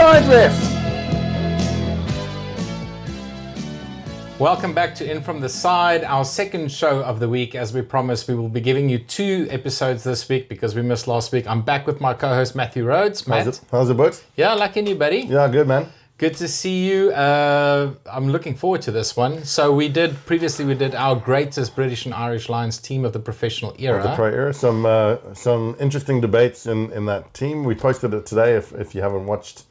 Side, refs! Welcome back to In From The Side, our second show of the week. As we promised, we will be giving you 2 episodes this week because we missed last week. I'm back with my co-host Matthew Rhodes. Matt. How's it, bud? Yeah, like any buddy. Yeah, good, man. Good to see you. I'm looking forward to this one. So previously we did our greatest British and Irish Lions team of the professional era. Of the pro era. Some interesting debates in that team. We posted it today if you haven't watched,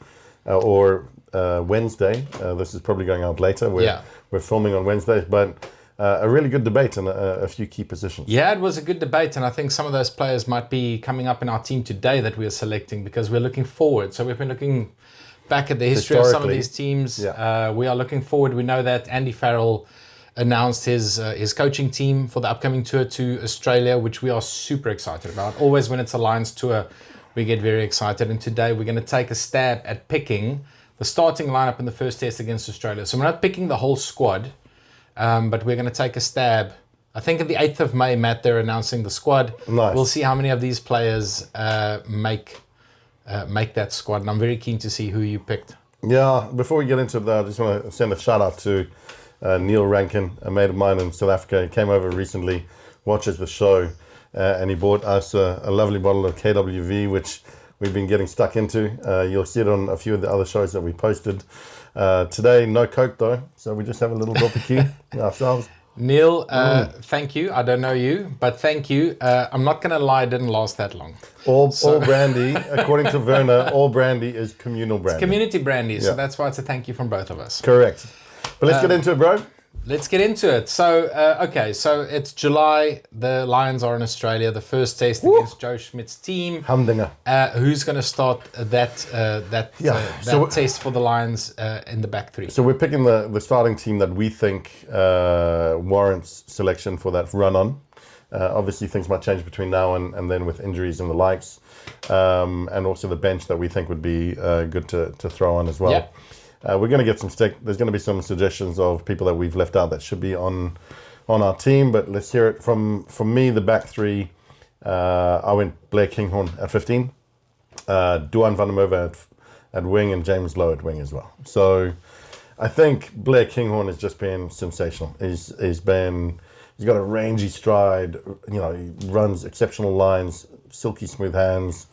or Wednesday. This is probably going out later. We're filming on Wednesdays, but a really good debate and a few key positions. Yeah, it was a good debate, and I think some of those players might be coming up in our team today that we are selecting because we're looking forward. So we've been looking back at the history of some of these teams. Yeah. We are looking forward. We know that Andy Farrell announced his coaching team for the upcoming tour to Australia, which we are super excited about. Always when it's a Lions tour, we get very excited. And today we're going to take a stab at picking the starting lineup in the first test against Australia. So we're not picking the whole squad, but we're going to take a stab. I think at the 8th of May, Matt, they're announcing the squad. Nice. We'll see how many of these players make that squad. And I'm very keen to see who you picked. Yeah, before we get into that, I just want to send a shout out to Neil Rankin, a mate of mine in South Africa. He came over recently, watches the show, and he bought us a lovely bottle of KWV, which we've been getting stuck into. You'll see it on a few of the other shows that we posted. Today, no Coke though, so we just have a little barbecue ourselves. Neil, thank you. I don't know you, but thank you. I'm not going to lie, it didn't last that long. All brandy, according to Werner, all brandy is communal brandy. It's community brandy, so that's why it's a thank you from both of us. Correct. But let's get into it, bro. Let's get into it. So, so it's July. The Lions are in Australia. The first test against Joe Schmidt's team. Humdinger. Who's going to start that test for the Lions in the back three? So we're picking the starting team that we think warrants selection for that run-on. Obviously, things might change between now and then with injuries and the likes. And also the bench that we think would be good to throw on as well. Yep. We're going to get there's going to be some suggestions of people that we've left out that should be on our team, but let's hear it from me. The back three, I went Blair Kinghorn at 15, Duan van der Merwe at wing, and James Lowe at wing as well. So I think Blair Kinghorn has just been sensational. He's got a rangy stride, he runs exceptional lines, silky smooth hands,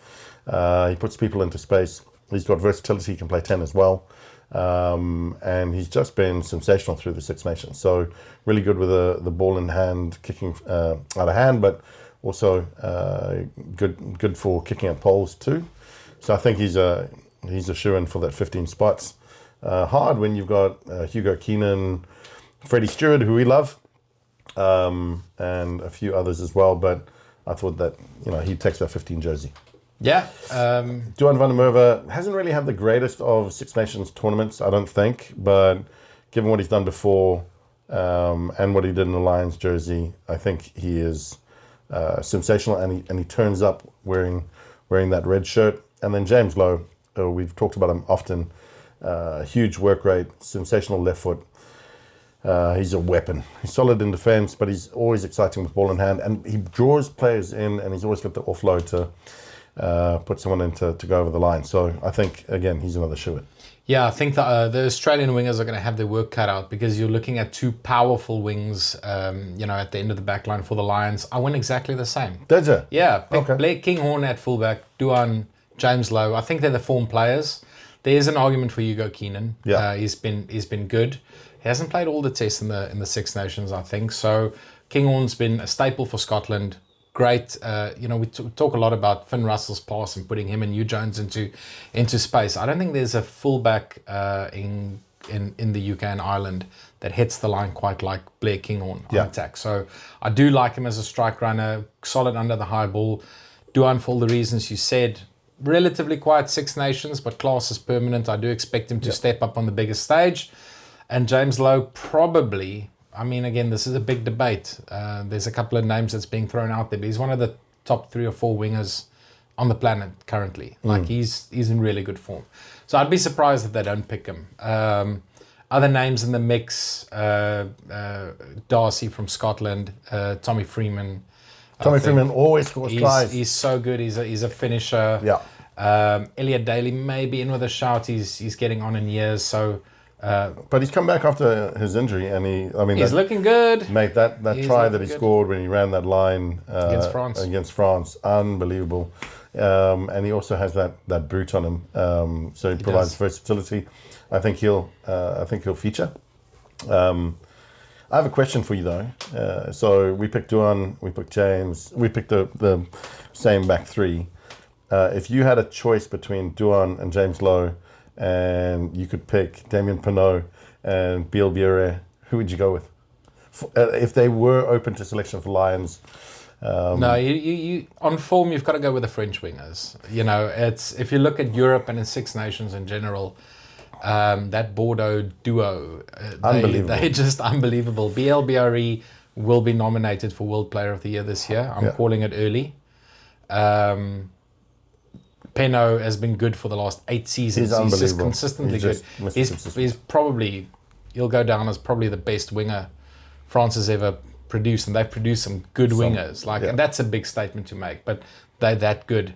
he puts people into space. He's got versatility, he can play 10 as well. And he's just been sensational through the Six Nations. So really good with the ball in hand, kicking out of hand, but also good for kicking at poles too. So I think he's a shoo-in for that 15 spots. Hard when you've got Hugo Keenan, Freddie Stewart, who we love, and a few others as well. But I thought that he takes that 15 jersey. Yeah. Duan van der Merwe hasn't really had the greatest of Six Nations tournaments, I don't think, but given what he's done before and what he did in the Lions jersey, I think he is sensational, and he turns up wearing that red shirt. And then James Lowe, we've talked about him often, huge work rate, sensational left foot. He's a weapon. He's solid in defense, but he's always exciting with ball in hand, and he draws players in, and he's always got the offload to put someone in to go over the line. So I think, again, he's another shoo-in. Yeah, I think the Australian wingers are going to have their work cut out because you're looking at 2 powerful wings, at the end of the back line for the Lions. I went exactly the same. Did you? Yeah, Blair Kinghorn at fullback, Duan, James Lowe. I think they're the form players. There is an argument for Hugo Keenan. Yeah. He's been good. He hasn't played all the tests in the Six Nations, I think. So Kinghorn's been a staple for Scotland. Great. We talk a lot about Finn Russell's pass and putting him and Hugh Jones into space. I don't think there's a fullback in the UK and Ireland that hits the line quite like Blair Kinghorn on attack. So I do like him as a strike runner, solid under the high ball. Duan, for all the reasons you said, relatively quiet Six Nations, but class is permanent. I do expect him to step up on the biggest stage. And James Lowe probably... again, this is a big debate. There's a couple of names that's being thrown out there, but he's one of the top 3 or 4 wingers on the planet currently. He's in really good form. So I'd be surprised if they don't pick him. Other names in the mix, Darcy from Scotland, Tommy Freeman. Freeman always scores tries. He's so good. He's a finisher. Yeah. Elliot Daly may be in with a shout. He's getting on in years, so But he's come back after his injury, and he's looking good. mate, that He's try that he looking good. scored when he ran that line Against France. unbelievable. And he also has that boot on him, so he provides does. versatility. I think he'll feature. I have a question for you though. So we picked Duan, we picked James, we picked the same back three. If you had a choice between Duan and James Lowe, and you could pick Damien Penaud and Biel Bure, who would you go with? If they were open to selection for Lions. No, you on form you've got to go with the French wingers. You know, it's if you look at Europe and in Six Nations in general, that Bordeaux duo, Unbelievable. they're just unbelievable. BLBRE will be nominated for World Player of the Year this year. I'm calling it early. Penaud has been good for the last 8 seasons. He's just consistently good. He's probably, he'll go down as probably the best winger France has ever produced, and they've produced some good wingers. And that's a big statement to make, but they're that good.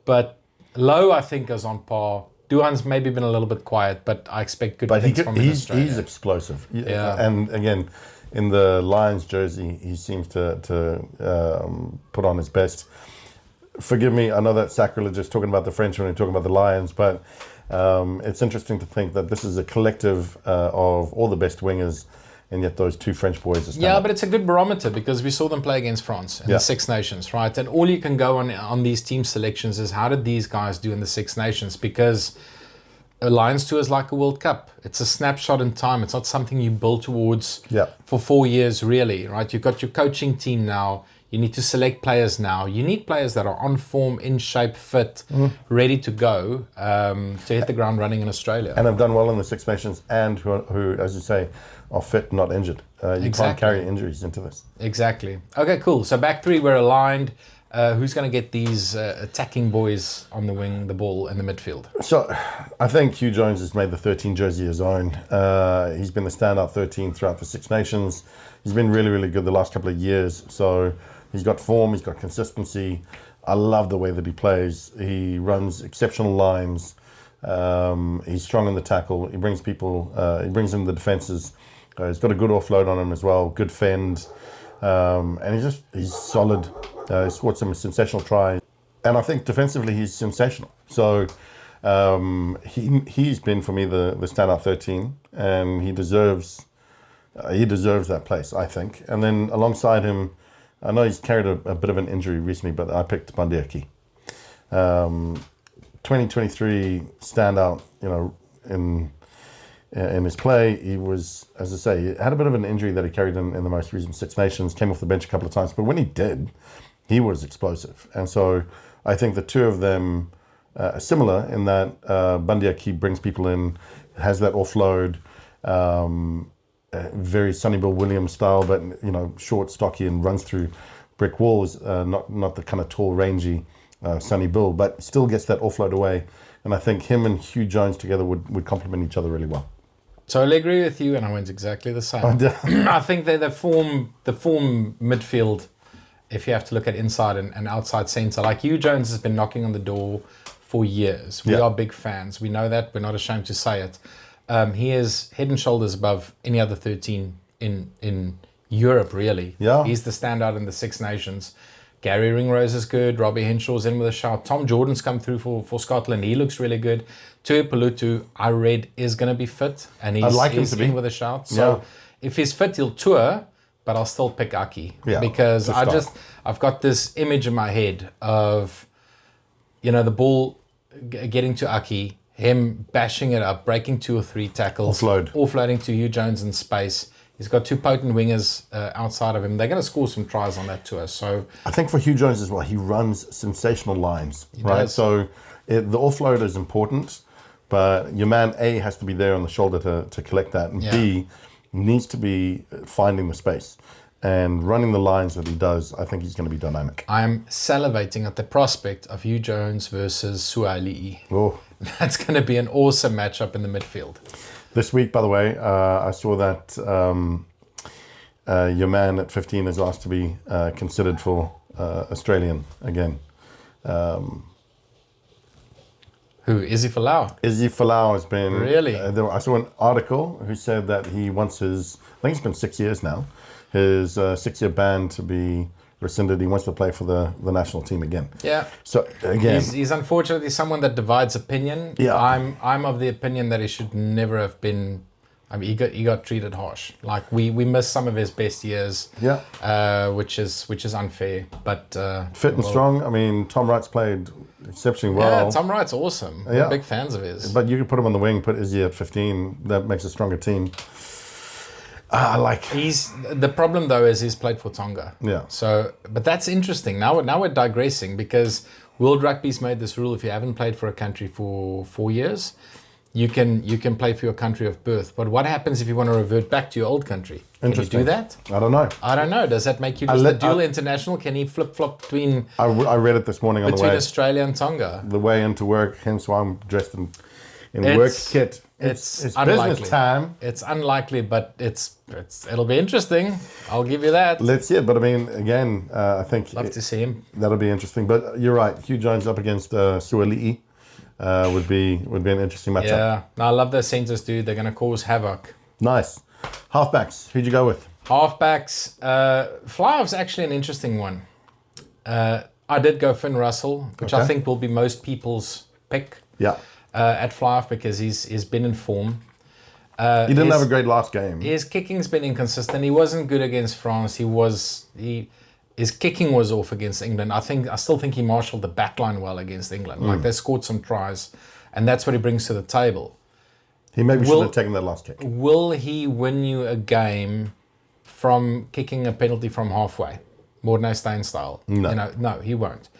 But Lowe, I think, is on par. Duan's maybe been a little bit quiet, but I expect good things from him in Australia. He's explosive. Yeah. And again, in the Lions jersey, he seems to put on his best. Forgive me, I know that's sacrilegious talking about the French when we're talking about the Lions, but it's interesting to think that this is a collective of all the best wingers, and yet those two French boys are Yeah, but it's a good barometer because we saw them play against France in the Six Nations, right? And all you can go on these team selections is how did these guys do in the Six Nations? Because a Lions tour is like a World Cup. It's a snapshot in time. It's not something you build towards for 4 years, really, right? You've got your coaching team now. You need to select players now. You need players that are on form, in shape, fit, ready to go to hit the ground running in Australia. And have done well in the Six Nations, and who, as you say, are fit, not injured. You can't carry injuries into this. Exactly. Okay, cool. So back three, we're aligned. Who's going to get these attacking boys on the wing, the ball, in the midfield? So I think Hugh Jones has made the 13 jersey his own. He's been the standout 13 throughout the Six Nations. He's been really, really good the last couple of years. So he's got form, he's got consistency. I love the way that he plays. He runs exceptional lines. He's strong in the tackle. He brings people, he brings in the defences. He's got a good offload on him as well, good fend. And he's solid. He scored some sensational tries. And I think defensively he's sensational. So he's been, for me, the standout 13, and he deserves that place, I think. And then alongside him, I know he's carried a bit of an injury recently, but I picked Bandiaki. 2023 standout, in his play. He was, as I say, he had a bit of an injury that he carried in the most recent Six Nations, came off the bench a couple of times, but when he did, he was explosive. And so I think the two of them are similar in that Bandiaki brings people in, has that offload, very Sonny Bill Williams style, but short, stocky, and runs through brick walls. Not the kind of tall, rangy Sonny Bill, but still gets that offload away. And I think him and Hugh Jones together would complement each other really well. So I'll agree with you, and I went exactly the same. I think they're the form midfield. If you have to look at inside and outside centre, like Hugh Jones has been knocking on the door for years. We are big fans. We know that. We're not ashamed to say it. He is head and shoulders above any other 13 in Europe, really. Yeah. He's the standout in the Six Nations. Gary Ringrose is good. Robbie Henshaw's in with a shout. Tom Jordan's come through for Scotland. He looks really good. Tui Pelutu, I read, is going to be fit. And he's in with a shout. So if he's fit, he'll tour, but I'll still pick Aki. Yeah, because I've got this image in my head of, the ball getting to Aki, him bashing it up, breaking 2 or 3 tackles. Offloading to Hugh Jones in space. He's got 2 potent wingers outside of him. They're going to score some tries on that tour. So I think for Hugh Jones as well, he runs sensational lines, right? does. So the offload is important, but your man A has to be there on the shoulder to collect that, and B needs to be finding the space and running the lines that he does. I think he's going to be dynamic. I'm salivating at the prospect of Hugh Jones versus Suali'i. Oh. That's going to be an awesome matchup in the midfield. This week, by the way, I saw that your man at 15 is asked to be considered for Australian again. Who? Izzy Folau? Izzy Folau has been... Really? I saw an article who said that he wants his... I think it's been 6 years now. His 6-year ban to be rescinded. He wants to play for the national team again. Yeah. So, again... He's unfortunately someone that divides opinion. Yeah. I'm of the opinion that he should never have been... I mean, he got treated harsh. Like, we missed some of his best years. Yeah. Which is unfair. But... Fit and strong. I mean, Tom Wright's played exceptionally well. Yeah, Tom Wright's awesome. We're big fans of his. But you could put him on the wing, put Izzy at 15. That makes a stronger team. The problem though is he's played for Tonga. Yeah. So, but that's interesting. Now we're digressing because World Rugby's made this rule: if you haven't played for a country for 4 years, you can play for your country of birth. But what happens if you want to revert back to your old country? Can you do that? I don't know. I don't know. Does that make you just a dual international? Can he flip flop between? I read it this morning on the way between Australia and Tonga. The way into work. Hence why I'm dressed in work kit. It's business time. It's unlikely, but it'll be interesting. I'll give you that. Let's see it. But I mean, again, I think love to see him. That'll be interesting. But you're right. Hugh Jones up against Suali'i would be an interesting matchup. Yeah, no, I love those centers, dude. They're going to cause havoc. Nice. Halfbacks. Who'd you go with? Halfbacks. Fly-off's actually an interesting one. I did go Finn Russell, which I think will be most people's pick. Yeah. At fly-off because he's been in form. He didn't have a great last game. His kicking's been inconsistent. He wasn't good against France. His kicking was off against England. I still think he marshalled the backline well against England. Like, they scored some tries, and that's what he brings to the table. He maybe should have taken that last kick. Will he win you a game from kicking a penalty from halfway, Morne Steyn style? No. No, he won't.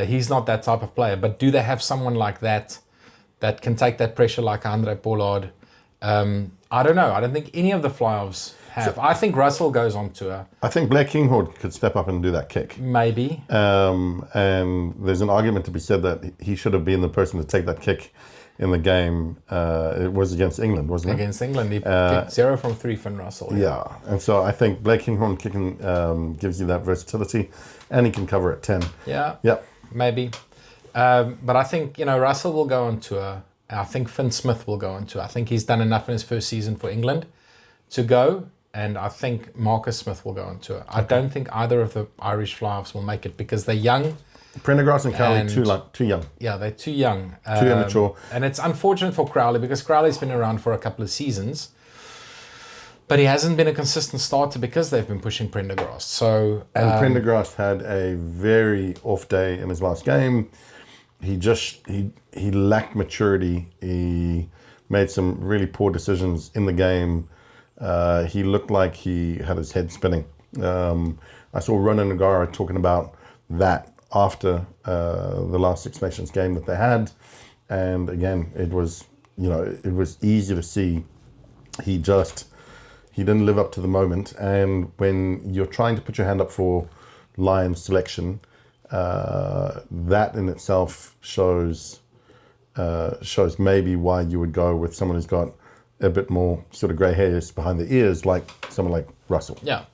He's not that type of player. But do they have someone like that can take that pressure like Andre Pollard? I don't know. I don't think any of the fly-offs have. I think Russell goes on tour. I think Blair Kinghorn could step up and do that kick. Maybe. And there's an argument to be said that he should have been the person to take that kick in the game. It was against England, wasn't it? Against England. He kicked 0 from 3 from Russell. Yeah. And so I think Blair Kinghorn kicking gives you that versatility, and he can cover at 10. Yeah. Yep. Maybe. But I think, Russell will go on tour. I think Finn Smith will go on tour. I think he's done enough in his first season for England to go. And I think Marcus Smith will go on tour. I don't think either of the Irish fly-offs will make it because they're young. Prendergast and Crowley too young. Yeah, they're too young. Too immature. And it's unfortunate for Crowley because Crowley's been around for a couple of seasons. But he hasn't been a consistent starter because they've been pushing Prendergast. So, and Prendergast had a very off day in his last game. He lacked maturity. He made some really poor decisions in the game. He looked like he had his head spinning. I saw Ronan Nagara talking about that after the last Six Nations game that they had. And again, it was easy to see he didn't live up to the moment. And when you're trying to put your hand up for Lions selection, that in itself shows maybe why you would go with someone who's got a bit more sort of grey hairs behind the ears, like someone like Russell. Yeah.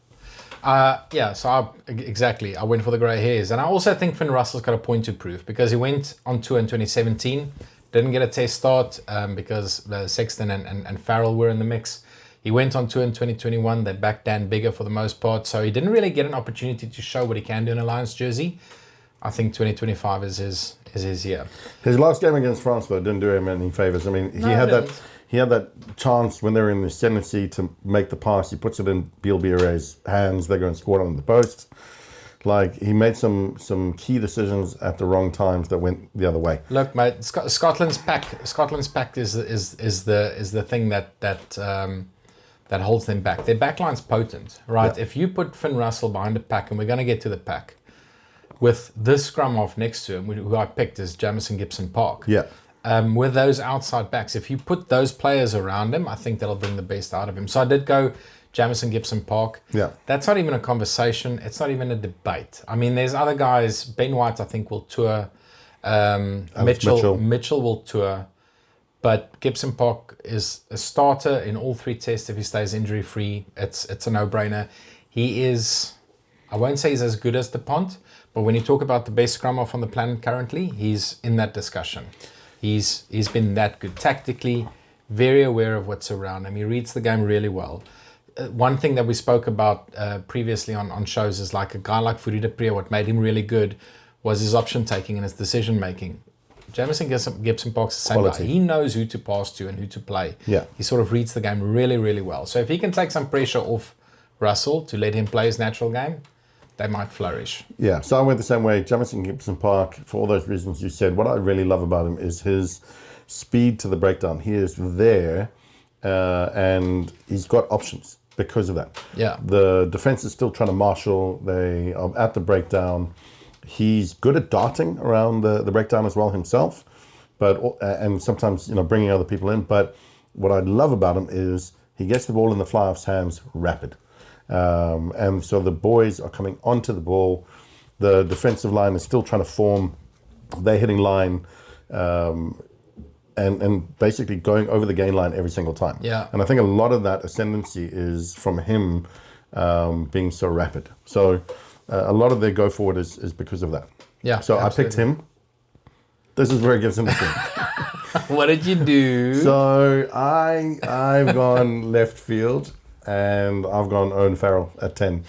So I went for the grey hairs. And I also think Finn Russell's got a point to prove because he went on tour in 2017, didn't get a test start because Sexton and Farrell were in the mix. He went on tour in 2021. They backed Dan Bigger for the most part. So he didn't really get an opportunity to show what he can do in a Lions jersey. I think 2025 is his year. His last game against France, though, didn't do him any favours. I mean, he had that chance when they were in the ascendancy to make the pass. He puts it in Biel Biare's hands. They go and score it on the post. Like, he made some key decisions at the wrong times that went the other way. Look, mate, Scotland's pack is the thing that holds them back. Their backline's potent, right? Yeah. If you put Finn Russell behind the pack, and we're going to get to the pack, with this scrum half next to him, who I picked is Jamison Gibson Park. Yeah. With those outside backs, if you put those players around him, I think that'll bring the best out of him. So I did go Jamison Gibson Park. Yeah. That's not even a conversation. It's not even a debate. I mean, there's other guys. Ben White, I think, will tour. Mitchell will tour. But Gibson Park is a starter in all 3 tests if he stays injury-free. It's a no-brainer. He is, I won't say he's as good as DuPont, but when you talk about the best scrum half on the planet currently, he's in that discussion. He's been that good tactically, very aware of what's around him. He reads the game really well. One thing that we spoke about previously on shows is like a guy like Fourie de Pre, what made him really good was his option taking and his decision making. Jamison Gibson Park's the same guy. He knows who to pass to and who to play. Yeah. He sort of reads the game really, really well. So if he can take some pressure off Russell to let him play his natural game, they might flourish. Yeah, so I went the same way. Jamison Gibson Park, for all those reasons you said, what I really love about him is his speed to the breakdown. He is there and he's got options because of that. Yeah. The defense is still trying to marshal. They are at the breakdown. He's good at darting around the breakdown as well himself, but and sometimes bringing other people in. But what I love about him is he gets the ball in the fly-off's hands rapid, and so the boys are coming onto the ball. The defensive line is still trying to form. They're hitting line, and basically going over the gain line every single time. Yeah. And I think a lot of that ascendancy is from him being so rapid. So. A lot of their go forward is because of that. Yeah. So absolutely. I picked him. This is where it gets interesting. What did you do? So I've gone left field and I've gone Owen Farrell at 10.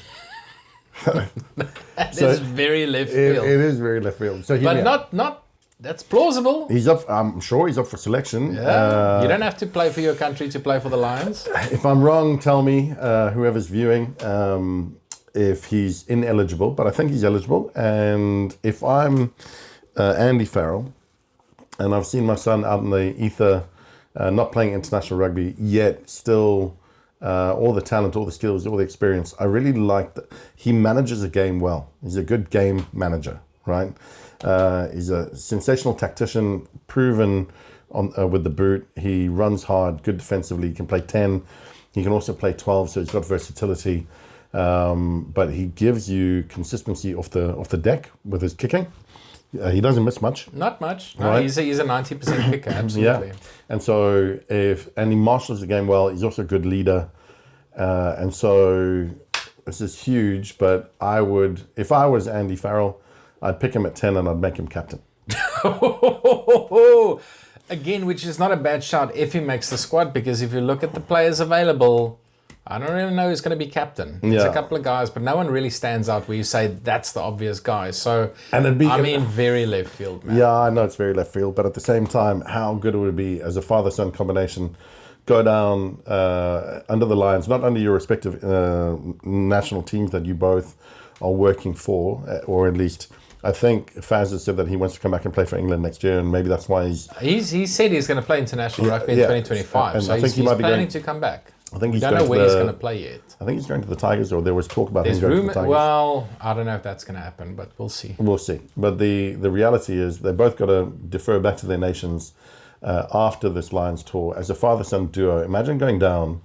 That is very left field. It is very left field. So but not that's plausible. He's up. I'm sure he's up for selection. Yeah. You don't have to play for your country to play for the Lions. If I'm wrong, tell me. Whoever's viewing. If he's ineligible, but I think he's eligible. And if I'm Andy Farrell, and I've seen my son out in the ether, not playing international rugby, yet still all the talent, all the skills, all the experience, I really like that. He manages a game well. He's a good game manager, right? He's a sensational tactician, proven with the boot. He runs hard, good defensively. He can play 10. He can also play 12, so he's got versatility. But he gives you consistency off the deck with his kicking. He doesn't miss much. Not much. No, right? He's a 90% kicker, absolutely. Yeah. And so and he marshals the game well. He's also a good leader. And so this is huge, but if I was Andy Farrell, I'd pick him at 10 and I'd make him captain. Again, which is not a bad shout if he makes the squad, because if you look at the players available, I don't really know who's going to be captain. There's a couple of guys, but no one really stands out where you say that's the obvious guy. So, very left field, man. Yeah, I know it's very left field, but at the same time, how good it would be as a father-son combination, go down under the Lions, not under your respective national teams that you both are working for, or at least I think Faz has said that he wants to come back and play for England next year, and maybe that's why he said he's going to play international rugby in 2025. And so I think he's might be planning to come back. I think don't know where he's going to play yet. I think he's going to the Tigers, or there was talk about him going to the Tigers. Well, I don't know if that's going to happen, but we'll see. We'll see. But the reality is they both got to defer back to their nations after this Lions tour. As a father-son duo, imagine going down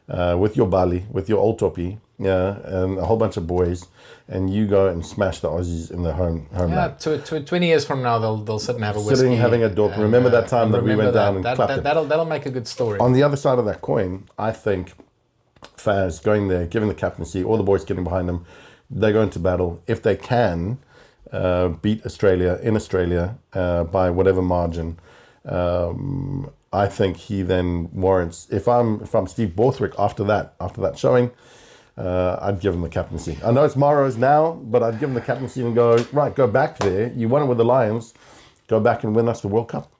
with your Bali, with your old Topi, and a whole bunch of boys, and you go and smash the Aussies in their homeland. 20 years from now, they'll sit and have a whiskey. Sitting, having a dork. Remember that time that we went down and clapped it. That'll make a good story. On the other side of that coin, I think Faz going there, giving the captaincy, all the boys getting behind him, they go into battle. If they can beat Australia in Australia by whatever margin, I think he then warrants. If I'm Steve Borthwick after that showing, I'd give him the captaincy. I know it's Maro's now, but I'd give him the captaincy and go, right, go back there. You won it with the Lions. Go back and win us the World Cup.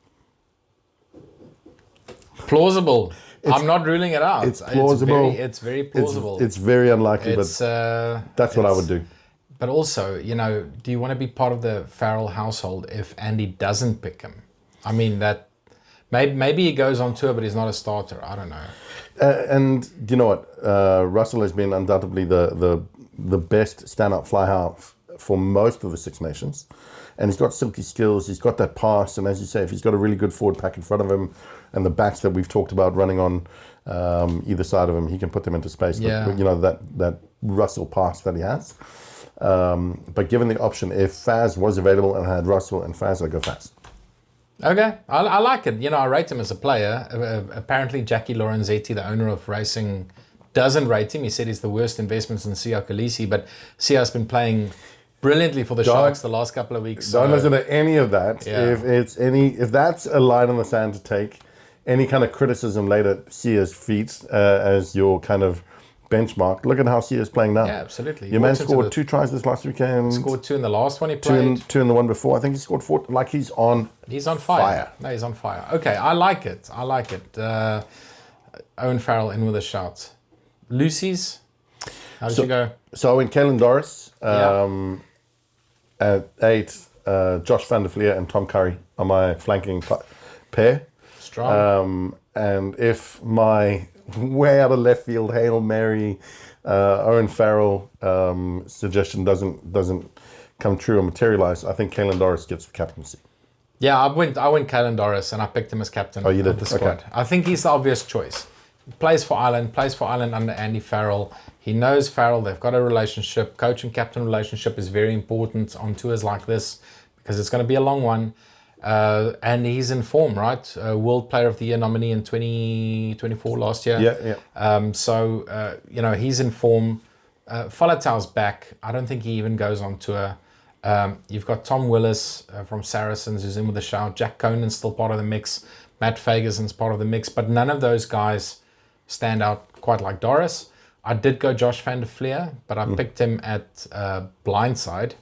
Plausible. I'm not ruling it out. It's plausible. It's very plausible. It's very unlikely, but that's what I would do. But also, do you want to be part of the Farrell household if Andy doesn't pick him? I mean, that maybe he goes on tour, but he's not a starter. I don't know. And you know what? Russell has been undoubtedly the best stand-up fly half for most of the Six Nations. And he's got silky skills. He's got that pass. And as you say, if he's got a really good forward pack in front of him and the backs that we've talked about running on either side of him, he can put them into space. Yeah. But, that Russell pass that he has. But given the option, if Faz was available and had Russell and Faz, I'd go Faz. Okay, I like it. I rate him as a player. Apparently, Jackie Lorenzetti, the owner of Racing, doesn't rate him. He said he's the worst investments in Siya Kolisi, but Siya's been playing brilliantly for the Sharks the last couple of weeks. Don't listen to any of that. Yeah. If that's a line in the sand to take, any kind of criticism laid at Sia's feet as your kind of benchmark. Look at how Sia's playing now. Yeah, absolutely. Your man scored 2 tries this last weekend. Scored 2 in the last one he played. Two in the one before. I think he scored 4. Like he's on. He's on fire. No, he's on fire. Okay, I like it. Owen Farrell in with a shout. Lucy's. How did you go? So in Kalen Doris, at 8, Josh Van der Fleer and Tom Curry are my flanking pair. Strong. And if my way out of left field Hail Mary, Owen Farrell suggestion doesn't come true or materialize, I think Kalen Doris gets the captaincy. Yeah, I went Kalen Doris and I picked him as captain of the squad. Okay. I think he's the obvious choice. He plays for Ireland under Andy Farrell. He knows Farrell. They've got a relationship. Coach and captain relationship is very important on tours like this because it's going to be a long one. And he's in form, right? World Player of the Year nominee in 2024 last year. Yeah. He's in form. Falatau's back. I don't think he even goes on tour. You've got Tom Willis from Saracens who's in with a shout. Jack Conan's still part of the mix. Matt Fagerson's part of the mix. But none of those guys stand out quite like Doris. I did go Josh Van der Fleer, but I picked him at blindside.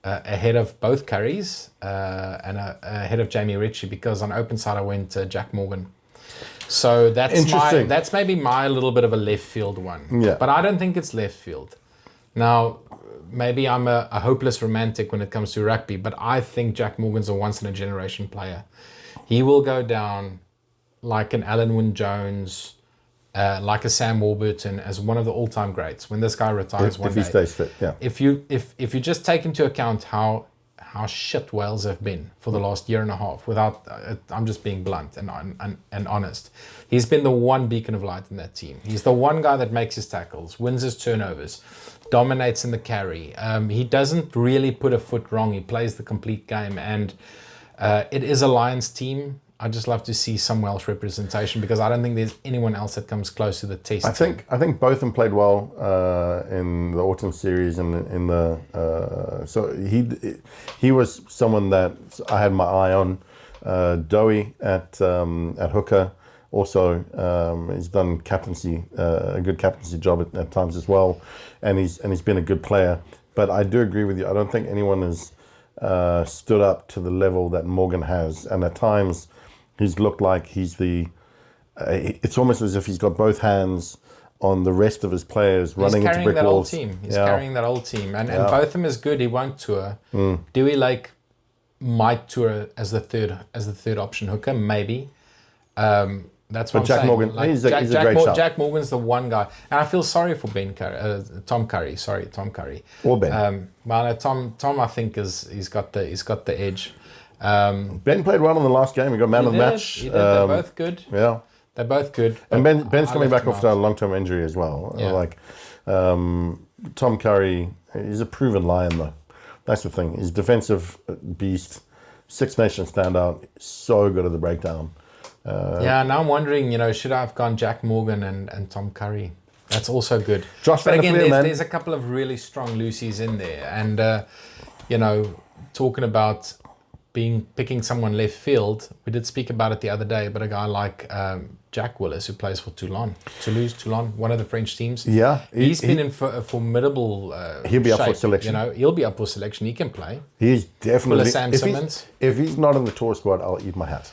Ahead of both Currys and ahead of Jamie Ritchie because on open side I went Jack Morgan. So that's maybe my little bit of a left field one. Yeah. But I don't think it's left field. Now, maybe I'm a hopeless romantic when it comes to rugby, but I think Jack Morgan's a once-in-a-generation player. He will go down like an Alan Wynne-Jones, like a Sam Warburton as one of the all-time greats when this guy retires one day. If he stays fit, yeah. If you just take into account how shit Wales have been for the last year and a half, I'm just being blunt and honest. He's been the one beacon of light in that team. He's the one guy that makes his tackles, wins his turnovers, dominates in the carry. He doesn't really put a foot wrong. He plays the complete game, and it is a Lions team. I just love to see some Welsh representation because I don't think there's anyone else that comes close to the test. I think both of them played well in the autumn series and in the so he was someone that I had my eye on. Dowie at hooker also he's done captaincy a good captaincy job at times as well, and he's been a good player. But I do agree with you. I don't think anyone has stood up to the level that Morgan has, and at times. He's looked like he's it's almost as if he's got both hands on the rest of his players running into brick walls. He's carrying that old team. And both of them is good. He won't tour. Dewey Lake might tour as the third option hooker, maybe. That's what I'm Jack saying. Morgan, he's a great shot. Jack Morgan's the one guy. And I feel sorry for Tom Curry. Or Ben. Tom I think he's got the edge. Ben played well in the last game. He got man of the match. He did. They're both good. Yeah. They're both good. And Ben's coming back after a long-term injury as well. Yeah. Tom Curry, he's a proven Lion though. That's the thing. He's a defensive beast, Six Nations standout, so good at the breakdown. Now I'm wondering, should I have gone Jack Morgan and Tom Curry? That's also good. Josh but again, Fleer, there's a couple of really strong Lucy's in there. And, talking about picking someone left field, we did speak about it the other day, but a guy like Jack Willis, who plays for Toulon, one of the French teams. Yeah. He's been in a formidable he'll be shape, up for selection. He'll be up for selection. He can play. He's definitely... Sam Simmons. If he's not in the tour squad, I'll eat my hat.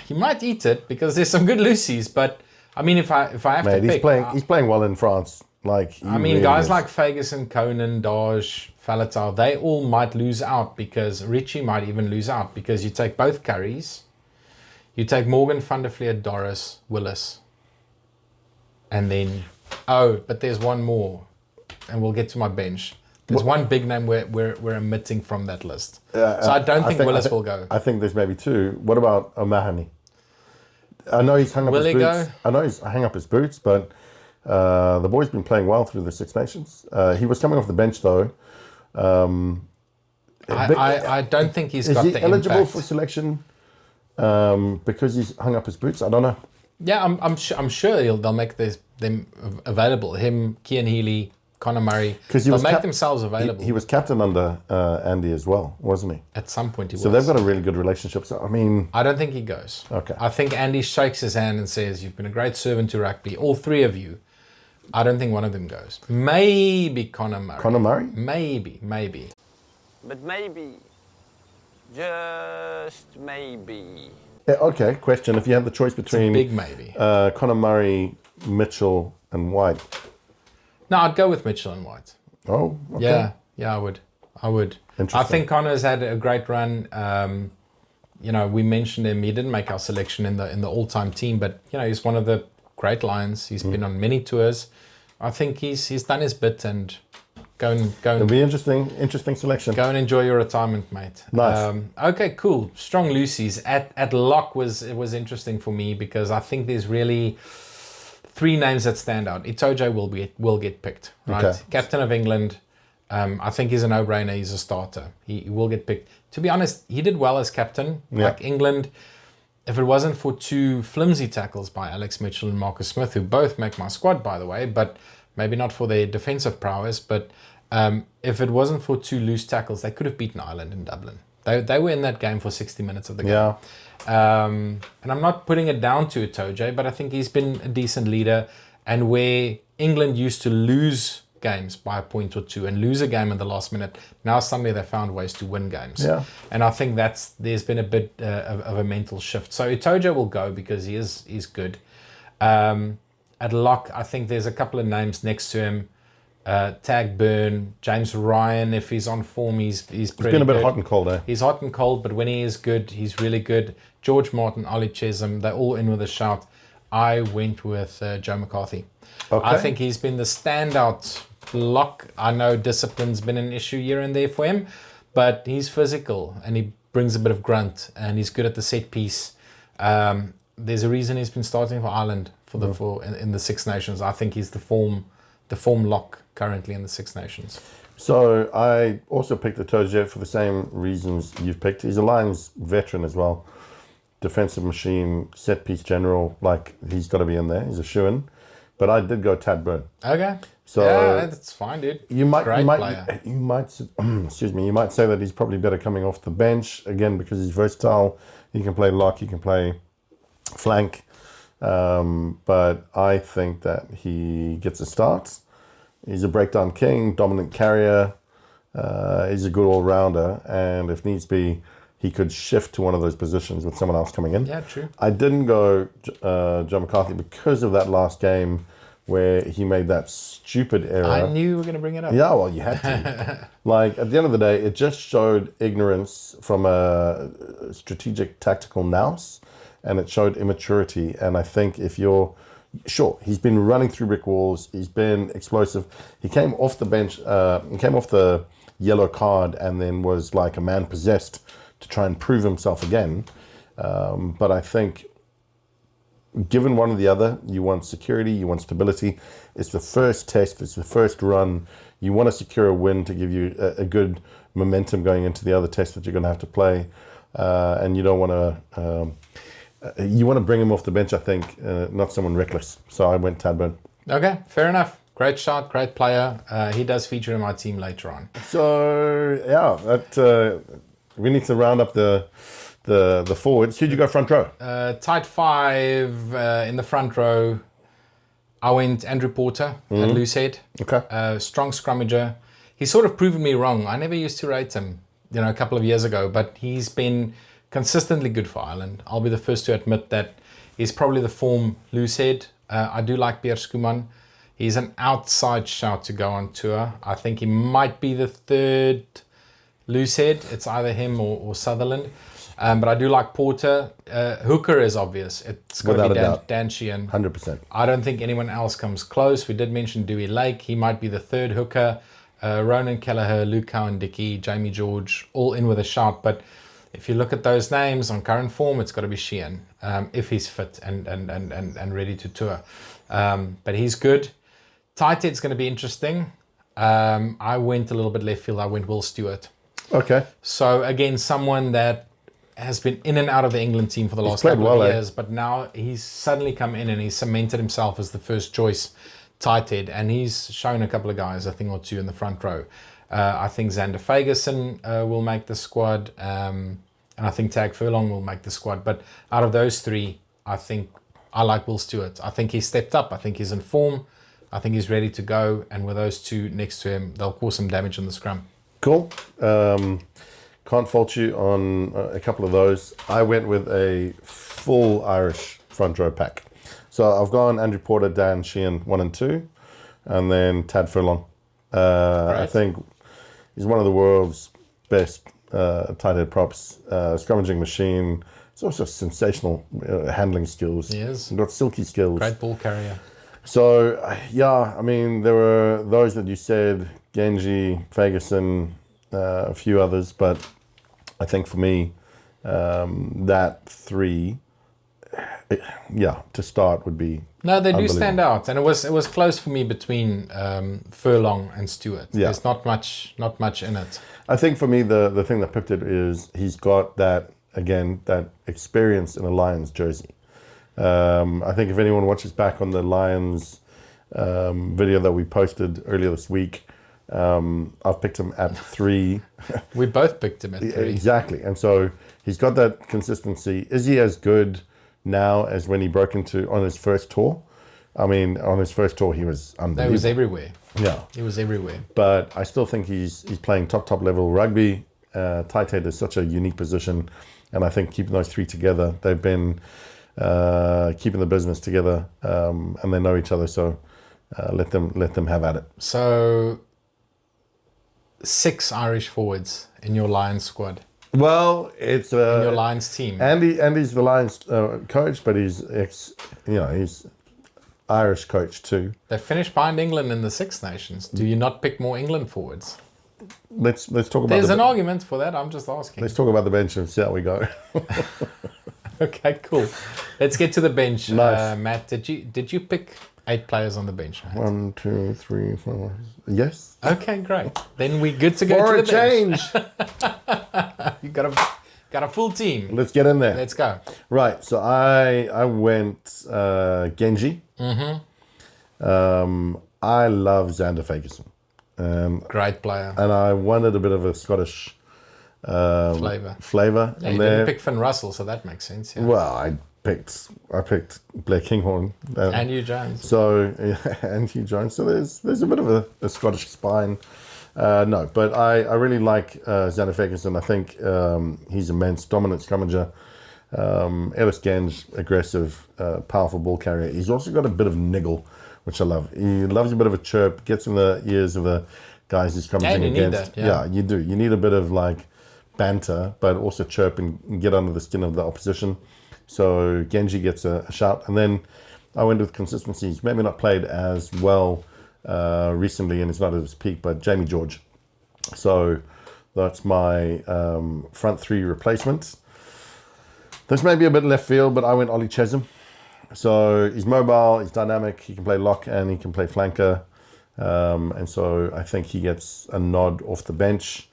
He might eat it because there's some good Lucy's, but I mean, if I have to pick... He's playing well in France. Guys like Fagerson, Conan, Dodge, Falatau, they all might lose out because Ritchie might even lose out because you take both Currys, you take Morgan, Van der Fleer, Doris, Willis, and then, but there's one more, and we'll get to my bench. There's one big name we're omitting from that list. So I don't think Willis will go. I think there's maybe two. What about O'Mahony? I know he's hung up his boots. Will he go? I know he's hung up his boots, but the boy's been playing well through the Six Nations. He was coming off the bench though. I don't think he's got the impact. Is he eligible for selection because he's hung up his boots? I don't know. Yeah, I'm sure they'll make them available. Him, Cian Healy, Connor Murray. 'Cause he They'll was make cap- themselves available. He was captain under Andy as well, wasn't he? At some point he was. So they've got a really good relationship. So, I mean... I don't think he goes. Okay. I think Andy shakes his hand and says, you've been a great servant to rugby, all three of you. I don't think one of them goes. Maybe Connor Murray. Connor Murray? Maybe. But maybe, just maybe. Yeah, okay, question. If you had the choice between Big maybe. Connor Murray, Mitchell and White. No, I'd go with Mitchell and White. Oh, okay. Yeah, I would. Interesting. I think Connor's had a great run. We mentioned him. He didn't make our selection in the all-time team, but he's one of the great Lions. He's been on many tours. I think he's done his bit, and go It'll and be interesting selection. go and enjoy your retirement, mate. Nice. Okay, cool. Strong Lucy's at lock was interesting for me because I think there's really three names that stand out. Itoje will get picked, right? Okay. Captain of England. I think he's a no-brainer. He's a starter. He will get picked. To be honest, he did well as captain. Yeah. Like England, if it wasn't for two flimsy tackles by Alex Mitchell and Marcus Smith, who both make my squad, by the way, but maybe not for their defensive prowess, but if it wasn't for two loose tackles, they could have beaten Ireland in Dublin. They were in that game for 60 minutes of the game. Yeah. And I'm not putting it down to Itoje, but I think he's been a decent leader. And where England used to lose games by a point or two and lose a game in the last minute, now suddenly they found ways to win games. Yeah. And I think there's been a bit of a mental shift. So Itoje will go because he's good. At lock, I think there's a couple of names next to him. Tag Byrne, James Ryan, if he's on form, he's pretty good. It's been a bit hot and cold, eh? He's hot and cold, but when he is good, he's really good. George Martin, Ollie Chesham, they're all in with a shout. I went with Joe McCarthy. Okay. I think he's been the standout lock. I know discipline's been an issue here and there for him, but he's physical and he brings a bit of grunt and he's good at the set piece. There's a reason he's been starting for Ireland in the Six Nations. I think he's the form lock currently in the Six Nations. So I also picked Itoje for the same reasons you've picked. He's a Lions veteran as well. Defensive machine, set piece general, like he's got to be in there. He's a shoo-in. But I did go Tad Byrne. Okay. So yeah, that's fine, dude. You might player. you might excuse me, you might say that he's probably better coming off the bench again because he's versatile. He can play lock, he can play flank. But I think that he gets a start. He's a breakdown king, dominant carrier. He's a good all-rounder, and if needs be, he could shift to one of those positions with someone else coming in. Yeah, true. I didn't go Joe McCarthy because of that last game where he made that stupid error. I knew you were going to bring it up. Yeah, well, you had to. Like, at the end of the day, it just showed ignorance from a strategic tactical nous, and it showed immaturity. And I think if you're... Sure, he's been running through brick walls. He's been explosive. He came off the bench, he came off the yellow card and then was like a man possessed to try and prove himself again. But I think given one or the other, you want security, you want stability. It's the first test, it's the first run. You want to secure a win to give you a good momentum going into the other test that you're going to have to play. And you don't want to... you want to bring him off the bench, I think, not someone reckless. So I went Tad Byrne. Okay, fair enough. Great shot, great player. He does feature in my team later on. So, yeah, that we need to round up the forwards. Who'd you go front row? Tight five in the front row. I went Andrew Porter at loose head. Okay. Strong scrummager. He's sort of proven me wrong. I never used to rate him, a couple of years ago, but he's been consistently good for Ireland. I'll be the first to admit that he's probably the form loose head. I do like Pierre Schoeman. He's an outside shout to go on tour. I think he might be the third loose head. It's either him or Sutherland. But I do like Porter. Hooker is obvious. It's got to be Dan Sheehan. 100%. I don't think anyone else comes close. We did mention Dewey Lake. He might be the third hooker. Ronan Kelleher, Luke Cowan-Dickey, Jamie George, all in with a shout. But if you look at those names on current form, it's got to be Sheehan, if he's fit and ready to tour. But he's good. Tight head's going to be interesting. I went a little bit left field. I went Will Stewart. Okay. So again, someone that has been in and out of the England team for the last couple of years, but now he's suddenly come in and he's cemented himself as the first choice tight head, and he's shown a couple of guys, I think, or two in the front row. I think Xander Fagerson will make the squad, and I think Tag Furlong will make the squad. But out of those three, I think I like Will Stewart. I think he's stepped up. I think he's in form. I think he's ready to go. And with those two next to him, they'll cause some damage on the scrum. Cool. Can't fault you on a couple of those. I went with a full Irish front row pack. So I've gone Andrew Porter, Dan Sheehan, 1 and 2, and then Tad Furlong. I think he's one of the world's best tight head props, scrummaging machine. He's also sensational handling skills. He is. He's got silky skills. Great ball carrier. So, yeah, I mean, there were those that you said, Genji, Fagerson, a few others, but I think for me, that three, to start would be No, they do stand out, and it was close for me between Furlong and Stewart. Yeah. There's not much in it. I think for me, the thing that picked it is he's got that experience in a Lions jersey. I think if anyone watches back on the Lions video that we posted earlier this week, I've picked him at 3. We both picked him at 3. Exactly. And so he's got that consistency. Is he as good now as when he broke into on his first tour? I mean, on his first tour, he was unbelievable. He was everywhere. Yeah. He was everywhere. But I still think he's playing top level rugby. Tight head is such a unique position. And I think keeping those three together, they've been keeping the business together, and they know each other. So let them have at it. So 6 Irish forwards in your Lions squad. Well, it's In your Lions team. Andy's the Lions coach, but he's he's Irish coach too. They finished behind England in the Six Nations. Do you not pick more England forwards? Let's talk about. There's an argument for that. I'm just asking. Let's talk about the bench and see how we go. Okay, cool. Let's get to the bench. Nice. Matt, did you pick 8 players on the bench, Matt? 1, 2, 3, 4. Yes. Okay, great. Then we're good to go For to a the bench. change. You got a full team. Let's get in there. Let's go. Right. So I went Genji. I love Xander Fagerson. Great player. And I wanted a bit of a Scottish flavor. Yeah, and you there, didn't pick Finn Russell, so that makes sense. Yeah. well, I picked Blair Kinghorn. And Hugh Jones. So and Hugh Jones. So there's a bit of a Scottish spine. No, but I really like Xander Fagerson. I think he's immense, dominant scrummager. Ellis Genge, aggressive, powerful ball carrier. He's also got a bit of niggle, which I love. He loves a bit of a chirp, gets in the ears of the guys he's scrummaging against. Yeah, you do. You need a bit of like banter, but also chirp and get under the skin of the opposition. So Genji gets a shout. And then I went with consistency. He's maybe not played as well recently, and it's not at his peak, but Jamie George. So that's my front 3 replacements. This may be a bit left field, but I went Ollie Chesham. So he's mobile, he's dynamic, he can play lock and he can play flanker. And so I think he gets a nod off the bench.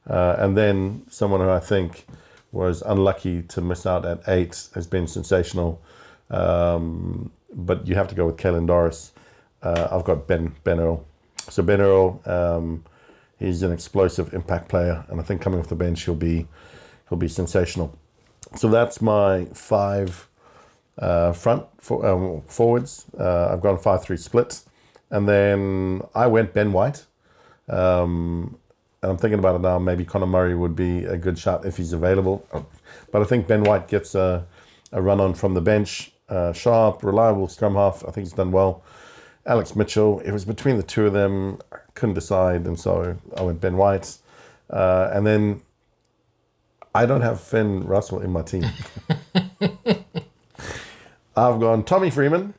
And then someone who I think was unlucky to miss out at 8 has been sensational. But you have to go with Caelan Doris. I've got Ben Earl. So Ben Earl, he's an explosive impact player, and I think coming off the bench he'll be sensational. So that's my 5 forwards. I've gone 5-3 split, and then I went Ben White. And I'm thinking about it now. Maybe Conor Murray would be a good shot if he's available, but I think Ben White gets a run on from the bench. Sharp, reliable scrum half. I think he's done well. Alex Mitchell. It was between the two of them. I couldn't decide, and so I went Ben White. And then I don't have Finn Russell in my team. I've gone Tommy Freeman.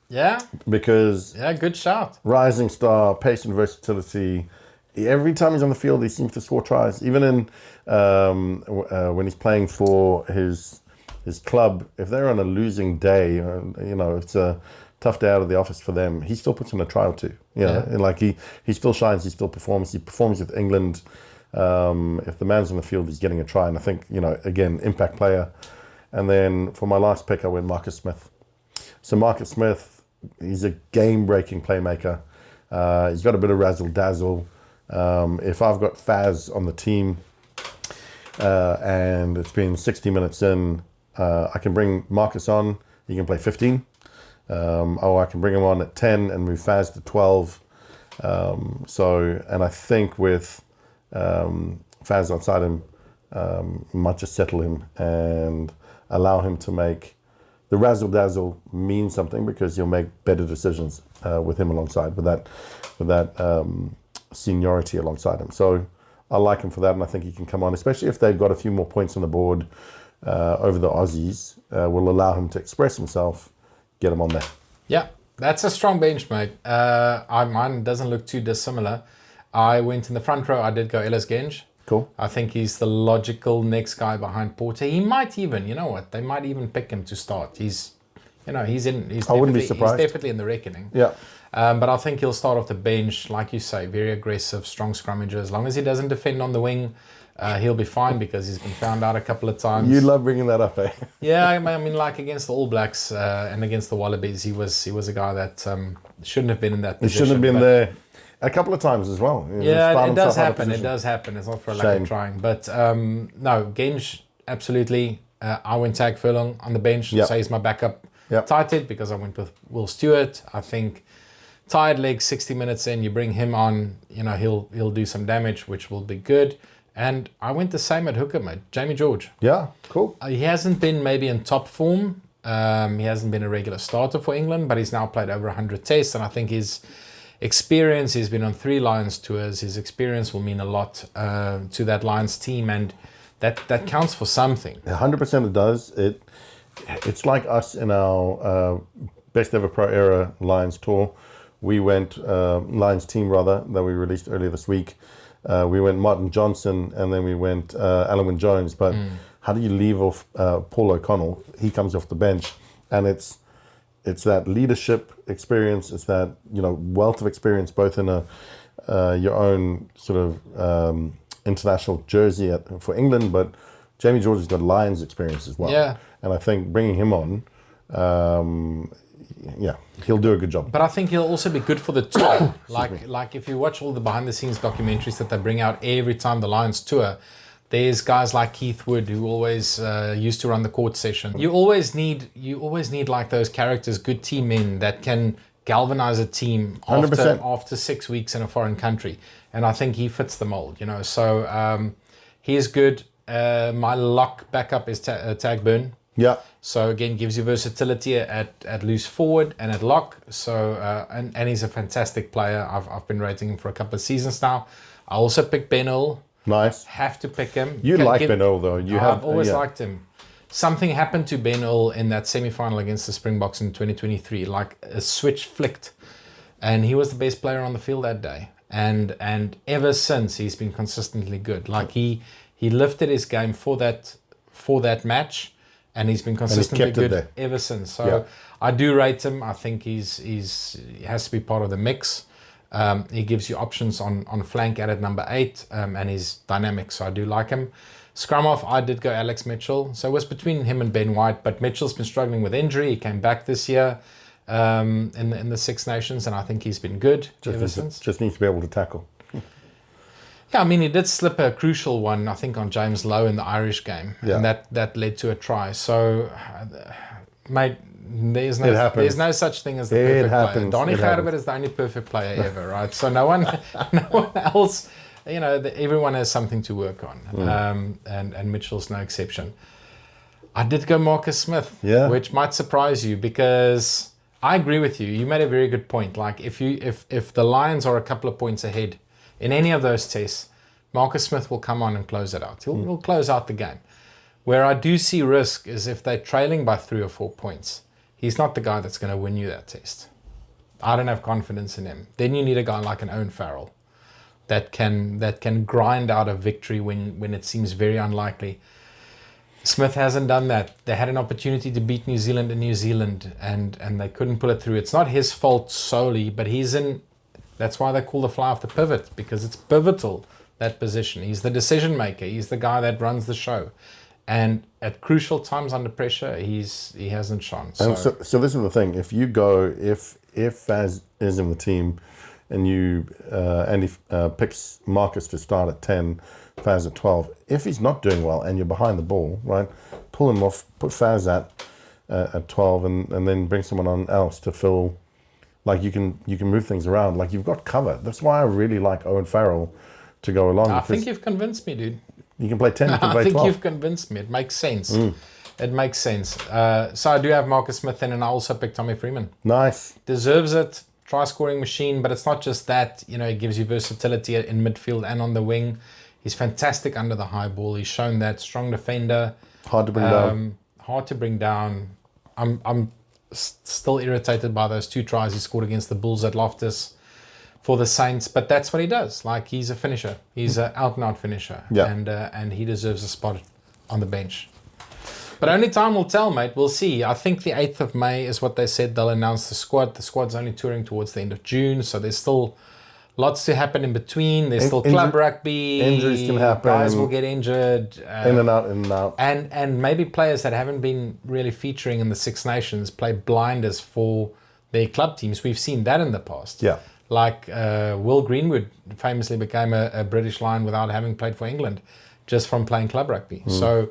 Yeah. Because Good shout. rising star, pace and versatility. Every time he's on the field, he seems to score tries. Even in when he's playing for his club, if they're on a losing day, it's a tough day out of the office for them, he still puts in a try or two. And like he still shines, he still performs. He performs with England. If the man's on the field, he's getting a try. And I think, again, impact player. And then for my last pick, I went Marcus Smith. So Marcus Smith, he's a game-breaking playmaker. He's got a bit of razzle-dazzle. If I've got Faz on the team and it's been 60 minutes in, I can bring Marcus on. He can play 15. Or I can bring him on at 10 and move Faz to 12. And I think with Faz outside him, might just settle him and allow him to make the razzle dazzle mean something, because you'll make better decisions with him alongside, with that seniority alongside him. So I like him for that, and I think he can come on, especially if they've got a few more points on the board over the Aussies. Will allow him to express himself, get him on there. Yeah, that's a strong bench, mate. Mine doesn't look too dissimilar. I went in the front row. I did go Ellis Genge. Cool. I think he's the logical next guy behind Porter. He might even, you know what, they might even pick him to start. He's I wouldn't be surprised. He's definitely in the reckoning. Yeah. But I think he'll start off the bench, like you say, very aggressive, strong scrummager. As long as he doesn't defend on the wing, he'll be fine, because he's been found out a couple of times. You love bringing that up, eh? Yeah, I mean, like against the All Blacks and against the Wallabies, he was a guy that shouldn't have been in that position. He shouldn't have been there a couple of times as well. Yeah, it does happen. It does happen. It's not for a lack of trying. But no, Genge, absolutely. I went Tag Furlong on the bench, so he's my backup tight head, because I went with Will Stewart. I think tired legs, 60 minutes in, you bring him on, he'll do some damage, which will be good. And I went the same at hooker, mate. Jamie George. Yeah, cool. He hasn't been maybe in top form. He hasn't been a regular starter for England, but he's now played over 100 tests, and I think his experience, he's been on 3 Lions tours. His experience will mean a lot to that Lions team, and that counts for something. 100% it does. It's like us in our best ever pro era Lions tour. We went Lions team rather that we released earlier this week. We went Martin Johnson, and then we went Alan Wynne-Jones. But how do you leave off Paul O'Connell? He comes off the bench, and it's that leadership experience. It's that wealth of experience, both in your own sort of international jersey for England, but Jamie George has got Lions experience as well. Yeah. And I think bringing him on, he'll do a good job. But I think he'll also be good for the tour. like if you watch all the behind the scenes documentaries that they bring out every time the Lions tour, there's guys like Keith Wood who always used to run the court session. You always need like those characters, good team men that can galvanize a team after 6 weeks in a foreign country. And I think he fits the mold, So he's good. My lock backup is Tag Burn. Yeah. So again, gives you versatility at loose forward and at lock. So and he's a fantastic player. I've been rating him for a couple of seasons now. I also picked Ben Earl. Nice. Have to pick him. Ben Earl though. I've always liked him. Something happened to Ben Earl in that semi-final against the Springboks in 2023. Like a switch flicked, and he was the best player on the field that day. And ever since, he's been consistently good. Like he lifted his game for that match. And he's been consistently good ever since. So I do rate him. I think he has to be part of the mix. He gives you options on flank at number 8, and he's dynamic. So I do like him. Scrum off, I did go Alex Mitchell. So it was between him and Ben White, but Mitchell's been struggling with injury. He came back this year in the Six Nations, and I think he's been good ever since. Just needs to be able to tackle. Yeah, I mean, he did slip a crucial one, I think, on James Lowe in the Irish game. Yeah. And that led to a try. So, mate, there's no such thing as the perfect player. Donny Gerber is the only perfect player ever, right? So no one else, everyone has something to work on. And Mitchell's no exception. I did go Marcus Smith, which might surprise you, because I agree with you. You made a very good point. Like if the Lions are a couple of points ahead in any of those tests, Marcus Smith will come on and close it out. He'll close out the game. Where I do see risk is if they're trailing by 3 or 4 points. He's not the guy that's going to win you that test. I don't have confidence in him. Then you need a guy like an Owen Farrell that can grind out a victory when it seems very unlikely. Smith hasn't done that. They had an opportunity to beat New Zealand in New Zealand, and they couldn't pull it through. It's not his fault solely, but he's in. That's why they call the fly off the pivot, because it's pivotal, that position. He's the decision maker. He's the guy that runs the show. And at crucial times under pressure, he hasn't shone. And so this is the thing. If you go, if Faz is in the team, and Andy picks Marcus to start at 10, Faz at 12. If he's not doing well and you're behind the ball, right, pull him off, put Faz at 12, and then bring someone on else to fill. Like you can move things around. Like you've got cover. That's why I really like Owen Farrell to go along. I think you've convinced me, dude. You can play 10, you can play 12. I think you've convinced me. It makes sense. It makes sense. So I do have Marcus Smith in, and I also picked Tommy Freeman. Nice. Deserves it. Try scoring machine, but it's not just that. You know, it gives you versatility in midfield and on the wing. He's fantastic under the high ball. He's shown that. Strong defender. Hard to bring down. Hard to bring down. I'm still irritated by those 2 tries he scored against the Bulls at Loftus for the Saints, but that's what he does. Like, he's a finisher. He's an out-and-out finisher. Yeah. And he deserves a spot on the bench. But only time will tell, mate. We'll see. I think the 8th of May is what they said. They'll announce the squad. The squad's only touring towards the end of June, so there's still lots to happen in between. There's still club rugby. Injuries can happen. Guys will get injured. In and out. And maybe players that haven't been really featuring in the Six Nations play blinders for their club teams. We've seen that in the past. Yeah. Like Will Greenwood famously became a British Lion without having played for England, just from playing club rugby. So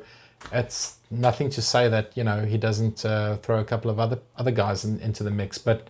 it's nothing to say that, you know, he doesn't throw a couple of other guys into the mix. But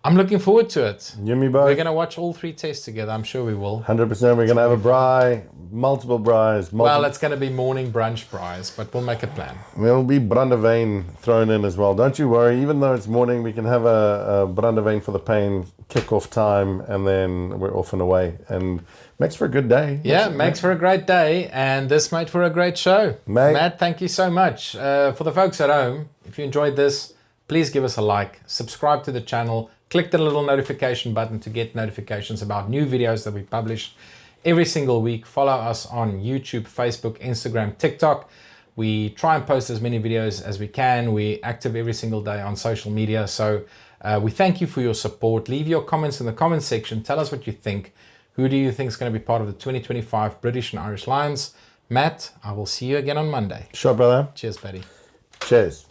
I'm looking forward to it. You and me both. We're going to watch all 3 tests together. I'm sure we will. 100%. We're going to have a braai, multiple braais. Well, it's going to be morning brunch braais, but we'll make a plan. There'll be Brandewijn thrown in as well. Don't you worry. Even though it's morning, we can have a Brandewijn for the pain kick-off time, and then we're off and away. And makes for a good day. Yeah, makes for a great day, and this made for a great show. Mate. Matt, thank you so much. For the folks at home, if you enjoyed this, please give us a like, subscribe to the channel, click the little notification button to get notifications about new videos that we publish every single week. Follow us on YouTube, Facebook, Instagram, TikTok. We try and post as many videos as we can. We're active every single day on social media. So we thank you for your support. Leave your comments in the comment section. Tell us what you think. Who do you think is going to be part of the 2025 British and Irish Lions? Matt, I will see you again on Monday. Sure, brother. Cheers, buddy. Cheers.